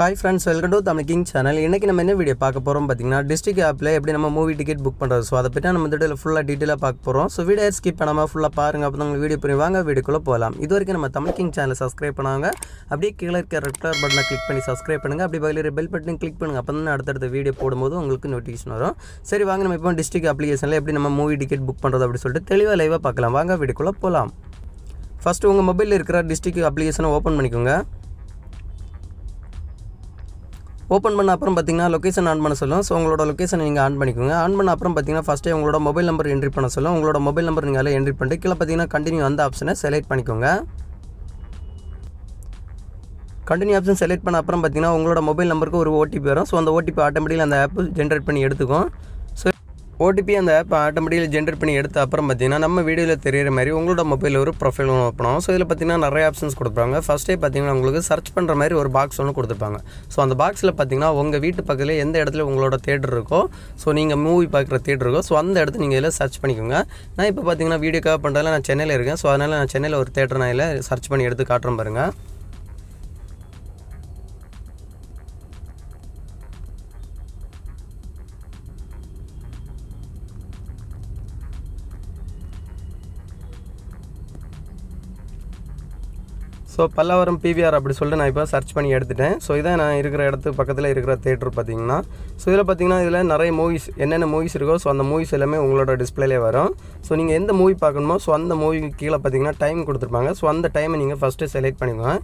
Hi friends, welcome to Tamil King channel. இன்னைக்கு நம்ம என்ன வீடியோ பார்க்க போறோம் பாத்தீங்கன்னா டிஸ்ட்ரிக்ட் ஆப்ல எப்படி நம்ம மூவி டிக்கெட் புக் பண்றது. சோ அத பத்தி நம்ம இந்த வீடியோல ஃபுல்லா டீடைலா பார்க்க போறோம். சோ வீடியோ ஸ்கிப் பண்ணாம ஃபுல்லா பாருங்க. அப்பதான் உங்களுக்கு வீடியோ புரியும். வாங்க வீடியோக்குள்ள போலாம். இதுவரைக்கும் நம்ம Tamil King channel சப்ஸ்கிரைப் பண்ணாங்க. அப்படியே கீழ இருக்க ரெட் கலர் பட்டனை கிளிக் பண்ணி சப்ஸ்கிரைப் பண்ணுங்க. அப்படியே பக்கத்துல இருக்க பெல் பட்டனை கிளிக் பண்ணுங்க. அப்பதான் அடுத்தடுத்த வீடியோ போடும்போது உங்களுக்கு நோட்டிஃபிகேஷன் வரும். சரி வாங்க நம்ம இப்போ டிஸ்ட்ரிக்ட் அப்ளிகேஷன்ல எப்படி நம்ம மூவி டிக்கெட் புக் பண்றது அப்படி சொல்லிட்டு தெளிவா லைவா பார்க்கலாம். வாங்க வீடியோக்குள்ள போலாம். ஃபர்ஸ்ட் உங்க மொபைல்ல இருக்கிற டிஸ்ட்ரிக்ட் அப்ளிகேஷனை ஓபன் பண்ணிக்கோங்க. ஓப்பன் பண்ண அப்புறம் பார்த்தீங்கன்னா லொக்கேஷன் ஆன் பண்ண சொல்லும். ஸோ உங்களோட லொக்கேஷனை நீங்கள் ஆன் பண்ணிக்கோங்க. ஆன் பண்ண அப்புறம் பார்த்தீங்கன்னா ஃபஸ்ட்டே உங்களோட மொபைல் நம்பர் என்ட்ரி பண்ண சொல்லும். உங்களோட மொபைல் நம்பர் நீங்கள் அதில் என்ட்ரி பண்ணிட்டு கீழே பார்த்தீங்கன்னா கண்டினியூ அந்த ஆப்ஷனை செலக்ட் பண்ணிக்கோங்க. கண்டினியூ ஆப்ஷன் செலக்ட் பண்ண அப்புறம் பார்த்தீங்கன்னா உங்களோட மொபைல் நம்பருக்கு ஒரு ஓடிபி வரும். ஸோ அந்த ஓடிபி ஆட்டோமேட்டிக்காக அந்த ஆப் ஜென்ரேட் பண்ணி எடுத்துக்கும். ஸோ ஓடிபி அந்த ஆப் ஆட்டோமேட்டிக்காக ஜென்ரேட் பண்ணி எடுத்த அப்புறம் பார்த்தீங்கன்னா நம்ம வீடியோவில் தெரியிற மாதிரி உங்களோட மொபைலில் ஒரு ப்ரொஃபைல் ஒன்று ஓப்பன் ஆகும். ஸோ இதில் பார்த்தீங்கன்னா நிறைய ஆப்ஷன்ஸ் கொடுப்பாங்க. ஃபஸ்ட்டே பார்த்தீங்கன்னா உங்களுக்கு சர்ச் பண்ணுற மாதிரி ஒரு பாக்ஸ் ஒன்று கொடுத்துருப்பாங்க. ஸோ அந்த பாக்ஸில் பார்த்தீங்கன்னா உங்கள் வீட்டு பக்கத்தில் எந்த இடத்துல உங்களோட தேட்டர் இருக்கோ, ஸோ நீங்கள் மூவி பார்க்குற தேட்டர் இருக்கோ, ஸோ அந்த இடத்த நீங்கள் இதில் சர்ச் பண்ணிக்கோங்க. நான் இப்போ பார்த்தீங்கன்னா வீடியோக்காக பண்ணுறதுல நான் சென்னையில் இருக்கேன். ஸோ அதனால் நான் சென்னையில் ஒரு தேட்டர் நான் இதில் சர்ச் பண்ணி எடுத்து காட்டுறேன் பாருங்கள். ஸோ பல்லாவரம் பிவிஆர் அப்படி சொல்லிட்டு நான் இப்போ சர்ச் பண்ணி எடுத்துட்டேன். ஸோ இதான் நான் இருக்கிற இடத்துக்கு பக்கத்தில் இருக்கிற தேட்டர் பார்த்தீங்கன்னா. ஸோ இதில் பார்த்தீங்கன்னா இதில் நிறைய மூவிஸ் என்னென்ன மூவிஸ் இருக்கோ, ஸோ அந்த மூவிஸ் எல்லாமே உங்களோட டிஸ்பிளேலே வரும். ஸோ நீங்கள் எந்த மூவி பார்க்கணுமோ, ஸோ அந்த மூவிக்கு கீழே பார்த்தீங்கன்னா டைம் கொடுத்துருப்பாங்க. ஸோ அந்த டைமை நீங்கள் ஃபஸ்ட்டு செலக்ட் பண்ணிக்கோங்க.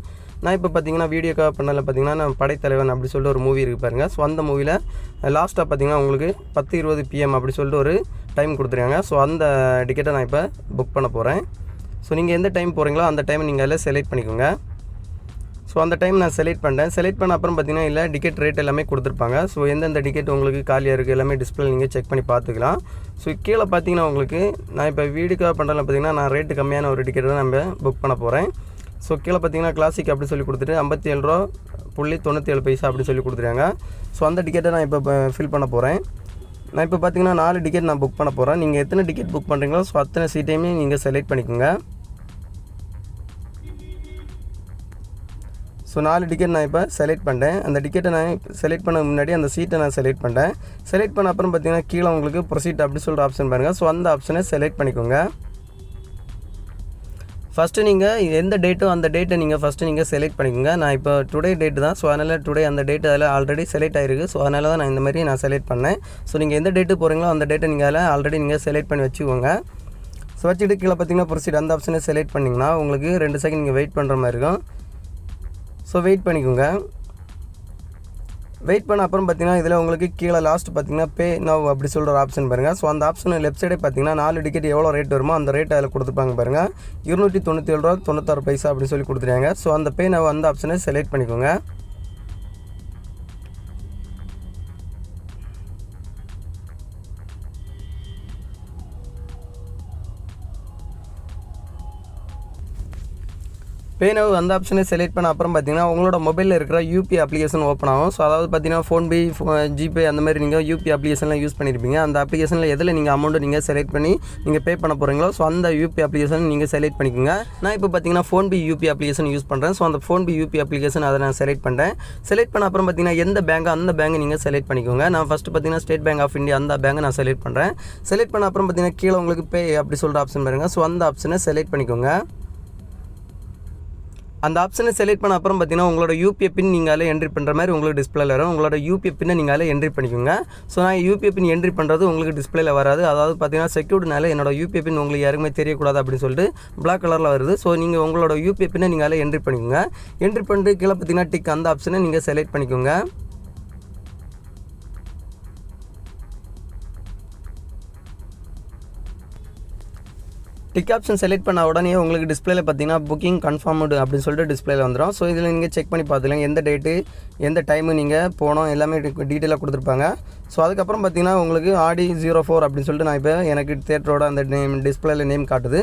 நான் இப்போ பார்த்தீங்கன்னா வீடியோக்காக பண்ணல பார்த்தீங்கன்னா நான் படைத்தலைவன் அப்படி சொல்லிட்டு ஒரு மூவி இருக்குது பாருங்கள். ஸோ அந்த மூவியில் லாஸ்ட்டாக பார்த்தீங்கன்னா உங்களுக்கு 10:20 PM அப்படி சொல்லிட்டு ஒரு டைம் கொடுத்துருக்காங்க. ஸோ அந்த டிக்கெட்டை நான் இப்போ புக் பண்ண போகிறேன். ஸோ நீங்கள் எந்த டைம் போகிறீங்களோ அந்த டைம் நீங்கள் அதில் செலக்ட் பண்ணிக்கோங்க. ஸோ அந்த டைம் நான் செலக்ட் பண்ணிட்டேன். செலக்ட் பண்ண அப்புறம் பார்த்தீங்கன்னா இல்லை டிக்கெட் ரேட் எல்லாமே கொடுத்துருப்பாங்க. ஸோ எந்தெந்த டிக்கெட் உங்களுக்கு காலியாக இருக்குது எல்லாமே டிஸ்பிளே நீங்கள் செக் பண்ணி பார்த்துக்கலாம். ஸோ கீழே பார்த்தீங்கன்னா உங்களுக்கு நான் இப்போ வீடுக்காக பண்ணுறதுல பார்த்தீங்கன்னா நான் ரேட்டு கம்மியான ஒரு டிக்கெட் தான் நம்ம புக் பண்ண போகிறேன். ஸோ கீழே பார்த்தீங்கன்னா கிளாசிக் அப்படி சொல்லி கொடுத்துட்டு 57.97 அப்படி சொல்லி கொடுத்துருக்காங்க. ஸோ அந்த டிக்கெட்டை நான் இப்போ ஃபில் பண்ண போகிறேன். நான் இப்போ பார்த்தீங்கன்னா 4 டிக்கெட் நான் புக் பண்ண போகிறேன். நீங்கள் எத்தனை டிக்கெட் புக் பண்ணுறீங்களோ ஸோ அத்தனை சீட்டையுமே நீங்கள் செலக்ட் பண்ணிக்கோங்க. ஸோ 4 டிக்கெட் நான் இப்போ செலக்ட் பண்ணிட்டேன். அந்த டிக்கெட்டை நான் செலக்ட் பண்ண முன்னாடி அந்த சீட்டை நான் செலக்ட் பண்ணிட்டேன். செலக்ட் பண்ண அப்புறம் பார்த்தீங்கன்னா கீழே உங்களுக்கு ப்ரொசீட் அப்படி சொல்கிற ஆப்ஷன் பாருங்கள். ஸோ அந்த ஆப்ஷனை செலக்ட் பண்ணிக்கோங்க. ஃபஸ்ட்டு நீங்கள் எந்த டேட்டோ அந்த டேட்டை நீங்கள் ஃபஸ்ட்டு நீங்கள் செலக்ட் பண்ணிக்கோங்க. நான் இப்போ டுடே டேட்டு தான். ஸோ அதனால் டுடே அந்த டேட்டு அதில் ஆல்ரெடி செலக்ட் ஆகிருக்கு. ஸோ அதனால தான் நான் இந்த மாதிரி நான் செலக்ட் பண்ணேன். ஸோ நீங்கள் எந்த டேட்டு போகிறீங்களோ அந்த டேட்டை நீங்கள் அதில் ஆல்ரெடி நீங்கள் செலக்ட் பண்ணி வச்சுக்கோங்க. ஸோ வச்சுட்டு கீழே பார்த்தீங்கன்னா ப்ரொசீட் அந்த ஆப்ஷனை செலக்ட் பண்ணிங்கன்னா உங்களுக்கு 2 செகண்ட் நீங்கள் வெயிட் பண்ணுற மாதிரி இருக்கும். ஸோ வெயிட் பண்ணிக்கோங்க. வெயிட் பண்ண அப்புறம் பார்த்தீங்கன்னா இதில் உங்களுக்கு கீழே லாஸ்ட் பார்த்தீங்கன்னா பே நவ் அப்படி சொல்கிற ஒரு ஆப்ஷன் பாருங்கள். ஸோ அந்த ஆப்ஷன் லெஃப்ட் சைடே பார்த்தீங்கன்னா 4 டிக்கெட் எவ்வளோ ரேட் வருமோ அந்த ரேட் அதில் கொடுத்துருப்பாங்க பாருங்கள். ₹297.96 அப்படி சொல்லி கொடுத்துருக்காங்க. ஸோ அந்த பே நவ் அந்த ஆப்ஷனை செலக்ட் பண்ணிக்கோங்க. பே நவ் அந்த ஆப்ஷனை செலக்ட் பண்ண அப்புறம் பார்த்தீங்கன்னா உங்களோட மொபைலில் இருக்கிற யூபிஐ அப்ளிகேஷன் ஓப்பன் ஆகும். ஸோ அதாவது பார்த்தீங்கன்னா ஃபோன்பே, ஜிபே அந்த மாதிரி நீங்கள் யூபிஐ அப்ளிகேஷன்லாம் யூஸ் பண்ணியிருப்பீங்க. அந்த அப்ளிகேஷனில் எதில் நீங்கள் அமௌண்ட்டு நீங்கள் செலக்ட் பண்ணி நீங்கள் பே பண்ண போகிறீங்களோ ஸோ அந்த யூபிஐ அப்ளிகேஷன் நீங்கள் செலக்ட் பண்ணிக்கோங்க. நான் இப்போ பார்த்தீங்கன்னா ஃபோன்பே யூபிஐ அப்ளிகேஷன் யூஸ் பண்ணுறேன். ஸோ அந்த ஃபோன்பே யூபிஐ அப்ளிகேஷன் அதை நான் செலக்ட் பண்ணிட்டேன். செலக்ட் பண்ண அப்புறம் பார்த்தீங்கன்னா எந்த பேங்க் அந்த பேங்கை நீங்கள் செலக்ட் பண்ணிக்கோங்க. நான் ஃபஸ்ட்டு பார்த்தீங்கன்னா ஸ்டேட் பேங்க் ஆஃப் இந்தியா அந்த பேங்கை நான் செலக்ட் பண்ணுறேன். செலக்ட் பண்ண அப்புறம் பார்த்தீங்கன்னா கீழே உங்களுக்கு பே அப்படி சொல்கிற ஆப்ஷன் பாருங்கள். ஸோ அந்த ஆப்ஷனை செலக்ட் பண்ணிக்கோங்க. அந்த ஆப்ஷனை செலக்ட் பண்ண அப்புறம் பார்த்தீங்கன்னா உங்களோட யூபிஐ பின் நீங்கள் அதில் என்ட்ரி பண்ணுற மாதிரி உங்களுக்கு டிஸ்பிளேல வரும். உங்களோட யூபிஐ பின்னை நீங்கள் அதில் என்ட்ரி பண்ணிக்கோங்க. ஸோ நான் யூபிஐ பின் என்ட்ரி பண்ணுறது உங்களுக்கு டிஸ்பிளேல வராது. அதாவது பார்த்தீங்கன்னா செக்யூர்டுனால என்னோட யூபிஐ பின் உங்களுக்கு யாருக்குமே தெரியக்கூடாது அப்படின்னு சொல்லிட்டு பிளாக் கலரில் வருது. ஸோ நீங்கள் உங்களோட யூபிஐ பின்னை நீங்கள் அதில் என்ட்ரி பண்ணிக்கோங்க. என்ட்ரி பண்ணிட்டு கீழே பார்த்தீங்கன்னா டிக் அந்த ஆப்ஷனை நீங்கள் செலக்ட் பண்ணிக்கோங்க. டிக் ஆப்ஷன் செலக்ட் பண்ண உடனே உங்களுக்கு டிஸ்பிளேல பார்த்தீங்கன்னா புக்கிங் கன்ஃபார்ம்டு அப்படின்னு சொல்லிட்டு டிஸ்பிளேல வந்துடும். ஸோ இதில் நீங்கள் செக் பண்ணி பார்த்துக்கலாம் எந்த டேட்டு எந்த டைமு நீங்கள் போனோம் எல்லாமே டீட்டெயிலாக கொடுத்துருப்பாங்க. ஸோ அதுக்கப்புறம் பார்த்தீங்கன்னா உங்களுக்கு ஆடி 04 அப்படின்னு சொல்லிட்டு நான் இப்போ எனக்கு தேட்டரோட அந்த நேம் டிஸ்பிளேல நேம் காட்டுது.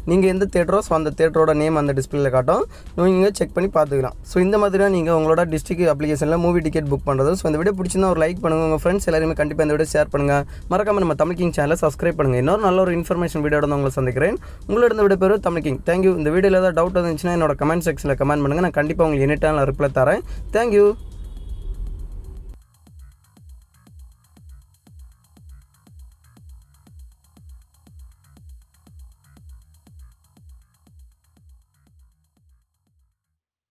நீங்கள் எந்த தேட்டரோ ஸோ அந்த தேட்டரோட நேம் அந்த டிஸ்பிளேல காட்டும். நீங்கள் செக் பண்ணி பார்த்துக்கலாம். ஸோ இந்த மாதிரி தான் நீங்கள் உங்களோட டிஸ்ட்ரிக்ட் அப்ளிகேஷனில் மூவி டிக்கெட் புக் பண்ணுறது. ஸோ இந்த வீடியோ பிடிச்சிருந்தா ஒரு லைக் பண்ணுங்கள். உங்கள் ஃப்ரெண்ட்ஸ் எல்லாருமே கண்டிப்பாக இந்த வீடியோ ஷேர் பண்ணுங்கள். மறக்காமல் நம்ம தமிழ் கிங் சேனலை சப்ஸ்கிரைப் பண்ணுங்கள். இன்னொரு நல்ல ஒரு இன்ஃபர்மேஷன் வீடியோட வந்து உங்களை சந்திக்கிறேன். உங்களோட இந்த வீடியோ பேர் தமிழ் கிங். தேங்க்யூ. இந்த வீடியோவில் ஏதாவது டவுட் இருந்துச்சுன்னா என்னோட கமெண்ட் செக்ஷனில் கமெண்ட் பண்ணுங்கள். நான் கண்டிப்பாக உங்களுக்கு எனி டைம் ரிப்ளை தரேன். தேங்க்யூ.